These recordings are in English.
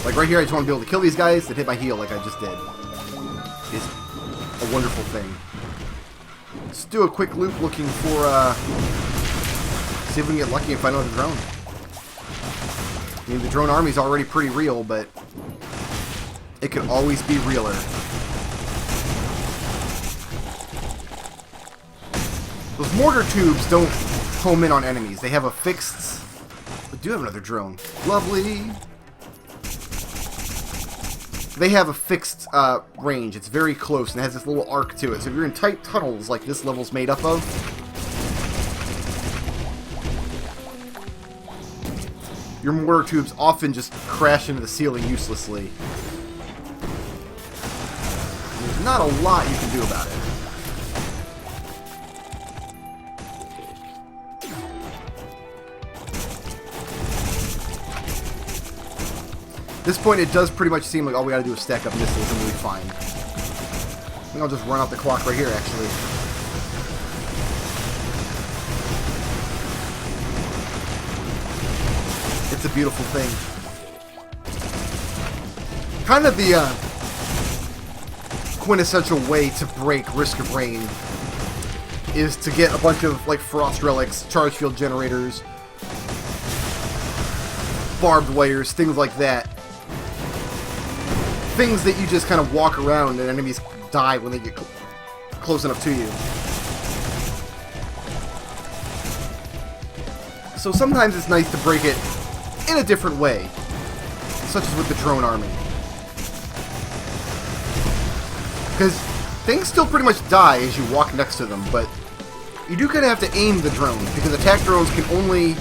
Like right here, I just want to be able to kill these guys and hit my heal like I just did. It's a wonderful thing. Let's do a quick loop looking for, see if we can get lucky and find another drone. I mean, the drone army's already pretty real, but it could always be realer. Those mortar tubes don't home in on enemies. They have a fixed... We do have another drone. Lovely. They have a fixed range. It's very close and it has this little arc to it. So if you're in tight tunnels like this level's made up of, your mortar tubes often just crash into the ceiling uselessly. There's not a lot you can do about it. At this point, it does pretty much seem like all we gotta do is stack up missiles and we'll be fine. I think I'll just run out the clock right here, actually. It's a beautiful thing. Kind of the quintessential way to break Risk of Rain is to get a bunch of like frost relics, charge field generators, barbed wires, things like that. Things that you just kind of walk around and enemies die when they get close enough to you. So sometimes it's nice to break it in a different way, such as with the drone army. Because things still pretty much die as you walk next to them, but you do kind of have to aim the drones, because attack drones can only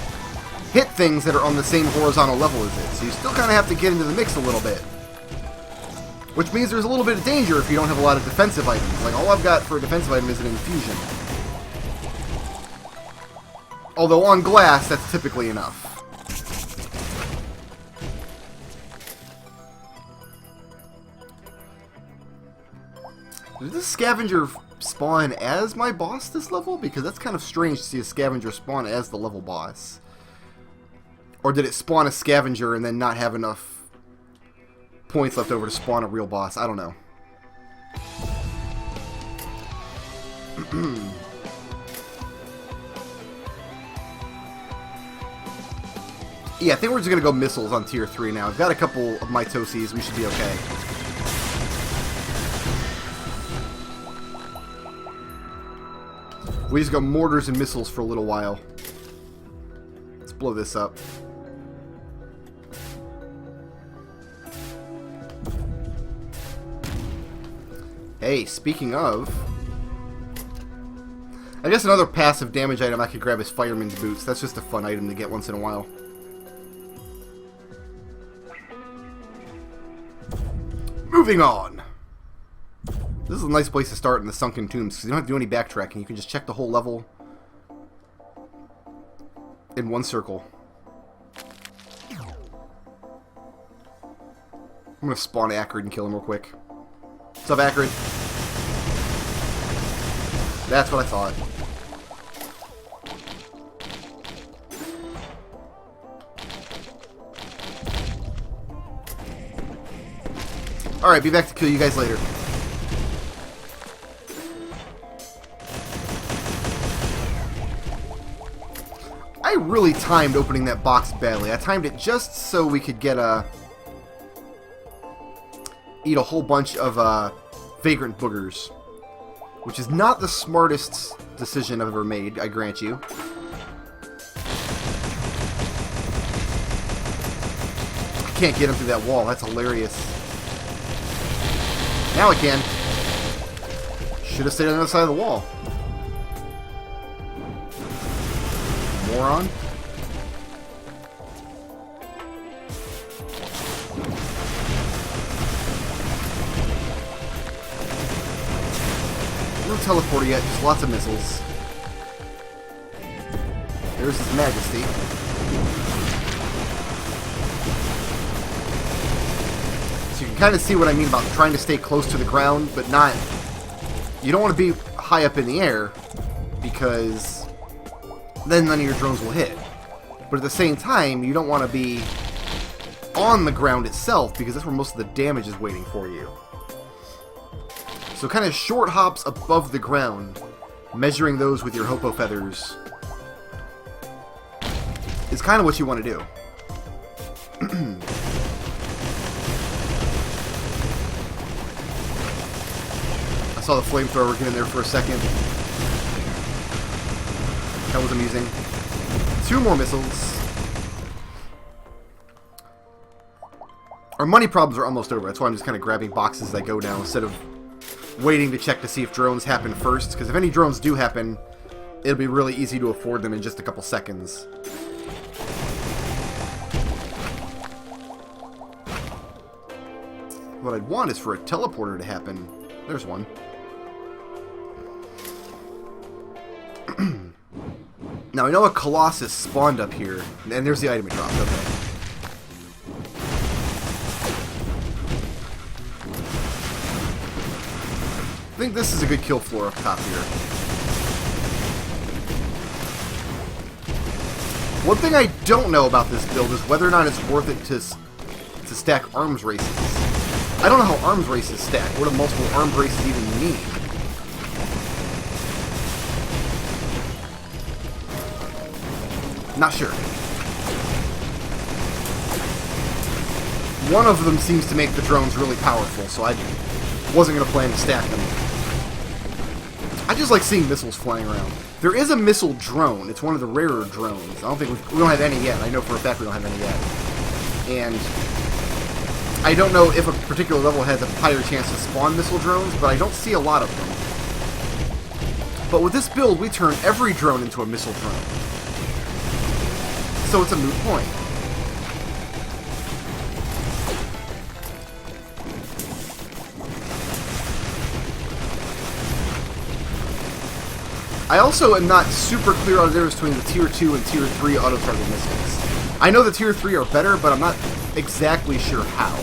hit things that are on the same horizontal level as it. So you still kind of have to get into the mix a little bit. Which means there's a little bit of danger if you don't have a lot of defensive items. Like, all I've got for a defensive item is an infusion. Although on glass, that's typically enough. Did this scavenger spawn as my boss this level? Because that's kind of strange to see a scavenger spawn as the level boss. Or did it spawn a scavenger and then not have enough points left over to spawn a real boss? I don't know. Yeah, I think we're just going to go missiles on tier 3 now. I've got a couple of mitoses. We should be okay. We just go mortars and missiles for a little while. Let's blow this up. Hey, speaking of, I guess another passive damage item I could grab is Fireman's Boots. That's just a fun item to get once in a while. Moving on. This is a nice place to start in the Sunken Tombs, because you don't have to do any backtracking. You can just check the whole level in one circle. I'm going to spawn Acrid and kill him real quick. What's up, Acrid? That's what I thought. Alright, be back to kill you guys later. I really timed opening that box badly. I timed it just so we could get eat a whole bunch of Vagrant Boogers, which is not the smartest decision I've ever made, I grant you. I can't get him through that wall. That's hilarious. Now I can. Should have stayed on the other side of the wall. Moron. No teleporter yet, just lots of missiles. There's His Majesty. So you can kind of see what I mean about trying to stay close to the ground, but not... You don't want to be high up in the air, because then none of your drones will hit. But at the same time, you don't want to be on the ground itself, because that's where most of the damage is waiting for you. So kind of short hops above the ground, measuring those with your Hopo feathers, is kind of what you want to do. I saw the flamethrower get in there for a second. That was amusing. 2 more missiles. Our money problems are almost over. That's why I'm just kind of grabbing boxes as I go now, instead of waiting to check to see if drones happen first. Because if any drones do happen, it'll be really easy to afford them in just a couple seconds. What I'd want is for a teleporter to happen. There's one. Now, I know a Colossus spawned up here, and there's the item it dropped. Okay. I think this is a good kill floor up top here. One thing I don't know about this build is whether or not it's worth it to stack arms races. I don't know how arms races stack. What do multiple arms races even mean? Not sure. One of them seems to make the drones really powerful, so I wasn't going to plan to stack them. I just like seeing missiles flying around. There is a missile drone. It's one of the rarer drones. I don't think we don't have any yet. I know for a fact we don't have any yet. And I don't know if a particular level has a higher chance to spawn missile drones, but I don't see a lot of them. But with this build, we turn every drone into a missile drone. So it's a moot point. I also am not super clear on the difference between the Tier 2 and Tier 3 auto-target missiles. I know the Tier 3 are better, but I'm not exactly sure how.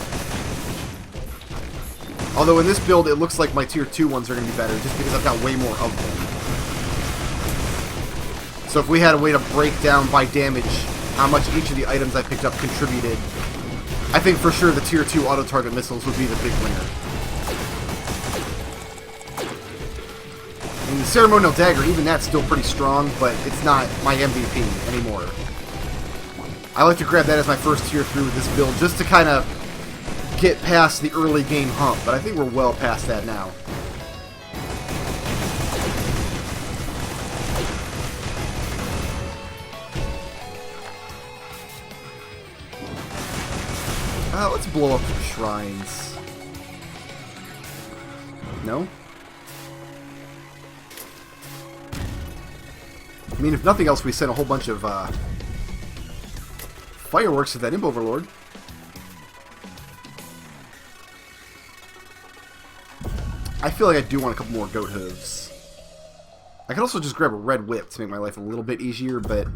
Although in this build, it looks like my Tier 2 ones are going to be better, just because I've got way more of them. So if we had a way to break down by damage how much each of the items I picked up contributed, I think for sure the Tier 2 auto-target missiles would be the big winner. And the Ceremonial Dagger, even that's still pretty strong, but it's not my MVP anymore. I like to grab that as my first Tier 3 with this build, just to kind of get past the early game hump, but I think we're well past that now. Let's blow up some shrines. No? I mean, if nothing else, we sent a whole bunch of fireworks to that Imp Overlord. I feel like I do want a couple more goat hooves. I could also just grab a red whip to make my life a little bit easier, but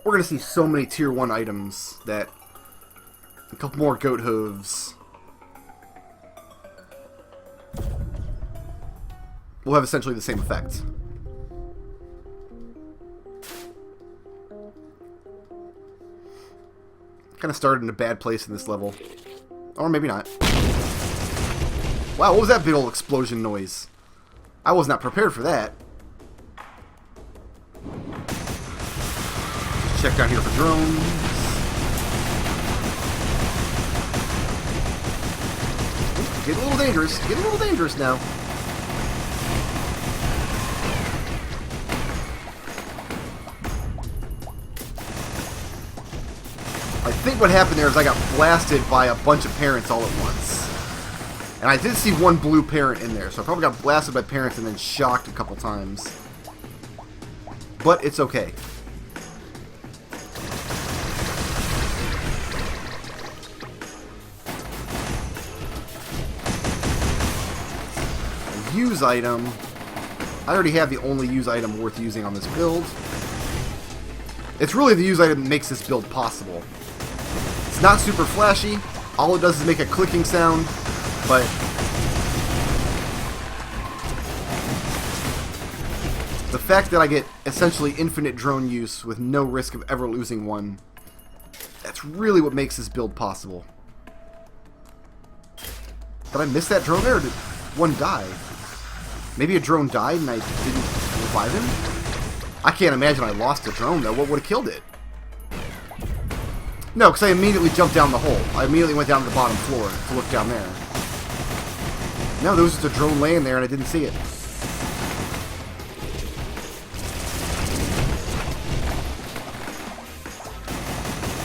we're going to see so many Tier 1 items that a couple more goat hooves will have essentially the same effect. Kind of started in a bad place in this level. Or maybe not. Wow, what was that big old explosion noise? I was not prepared for that. Just check down here for drones. Ooh, getting a little dangerous. Getting a little dangerous now. I think what happened there is I got blasted by a bunch of parents all at once. And I did see one blue parent in there, so I probably got blasted by parents and then shocked a couple times. But it's okay. A use item. I already have the only use item worth using on this build. It's really the use item that makes this build possible. It's not super flashy. All it does is make a clicking sound, but the fact that I get essentially infinite drone use with no risk of ever losing one, that's really what makes this build possible. Did I miss that drone there, or did one die? Maybe a drone died and I didn't revive him? I can't imagine I lost a drone, though. What would have killed it? No, because I immediately jumped down the hole. I immediately went down to the bottom floor to look down there. No, there was just a drone laying there and I didn't see it.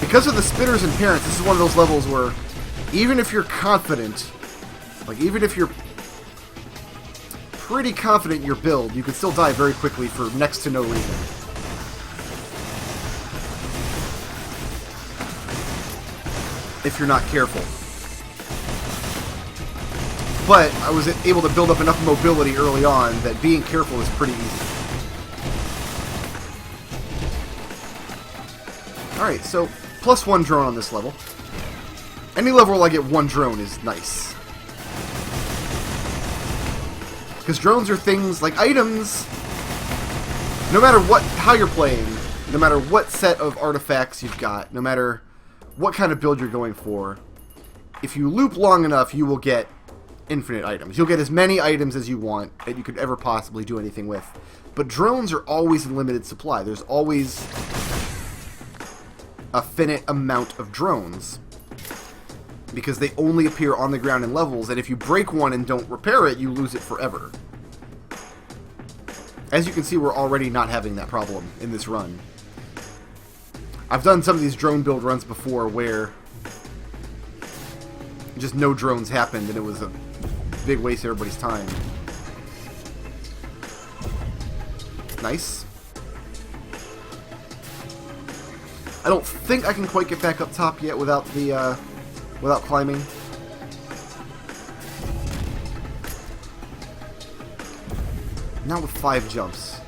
Because of the spitters and parents, this is one of those levels where even if you're confident, like even if you're pretty confident in your build, you can still die very quickly for next to no reason. If you're not careful. But I was able to build up enough mobility early on that being careful is pretty easy. Alright, so +1 drone on this level. Any level where I get 1 drone is nice. Because drones are things like items. No matter how you're playing, no matter what set of artifacts you've got, no matter what kind of build you're going for, if you loop long enough, you will get infinite items. You'll get as many items as you want that you could ever possibly do anything with. But drones are always in limited supply. There's always a finite amount of drones because they only appear on the ground in levels, and if you break one and don't repair it, you lose it forever. As you can see, we're already not having that problem in this run. I've done some of these drone build runs before where just no drones happened and it was a big waste of everybody's time. Nice. I don't think I can quite get back up top yet without the without climbing. Not with 5 jumps.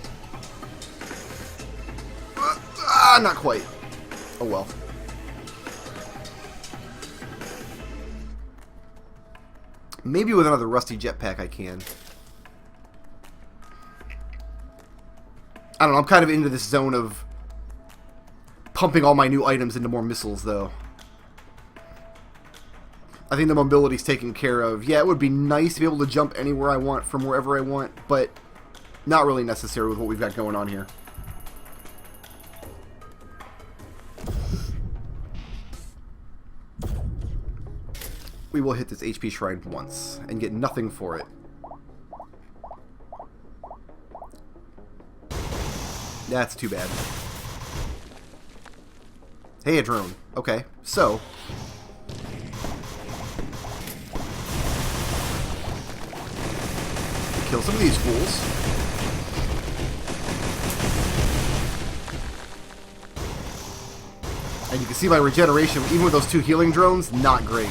Not quite. Oh well. Maybe with another rusty jetpack I can. I don't know, I'm kind of into this zone of pumping all my new items into more missiles, though. I think the mobility's taken care of. Yeah, it would be nice to be able to jump anywhere I want from wherever I want, but not really necessary with what we've got going on here. We will hit this HP shrine once and get nothing for it. That's too bad. Hey, a drone. Okay, so kill some of these fools. And you can see my regeneration, even with those 2 healing drones, not great.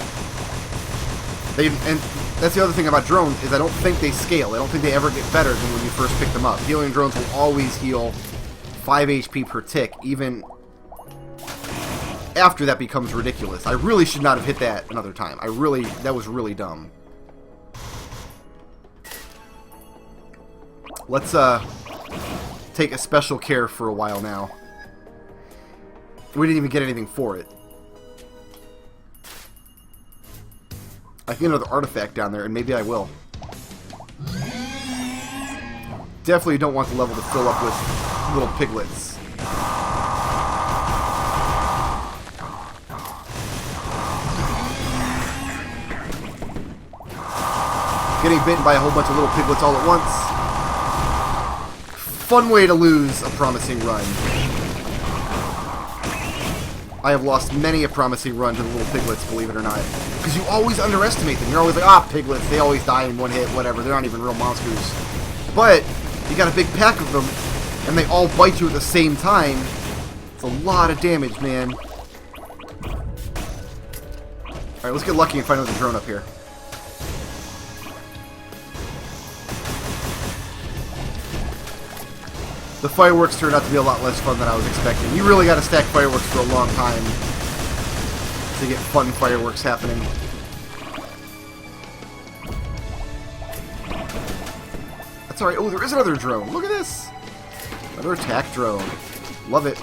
And that's the other thing about drones, is I don't think they scale. I don't think they ever get better than when you first pick them up. Healing drones will always heal 5 HP per tick, even after that becomes ridiculous. I really should not have hit that another time. That was really dumb. Let's take a special care for a while now. We didn't even get anything for it. I can get another artifact down there, and maybe I will. Definitely don't want the level to fill up with little piglets. Getting bitten by a whole bunch of little piglets all at once. Fun way to lose a promising run. I have lost many a promising run to the little piglets, believe it or not. Because you always underestimate them. You're always like, ah, piglets, they always die in one hit, whatever. They're not even real monsters. But you got a big pack of them, and they all bite you at the same time. It's a lot of damage, man. Alright, let's get lucky and find another drone up here. The fireworks turned out to be a lot less fun than I was expecting. You really got to stack fireworks for a long time to get fun fireworks happening. That's alright. Oh, there is another drone. Look at this. Another attack drone. Love it.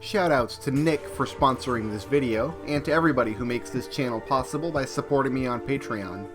Shoutouts to Nick for sponsoring this video, and to everybody who makes this channel possible by supporting me on Patreon.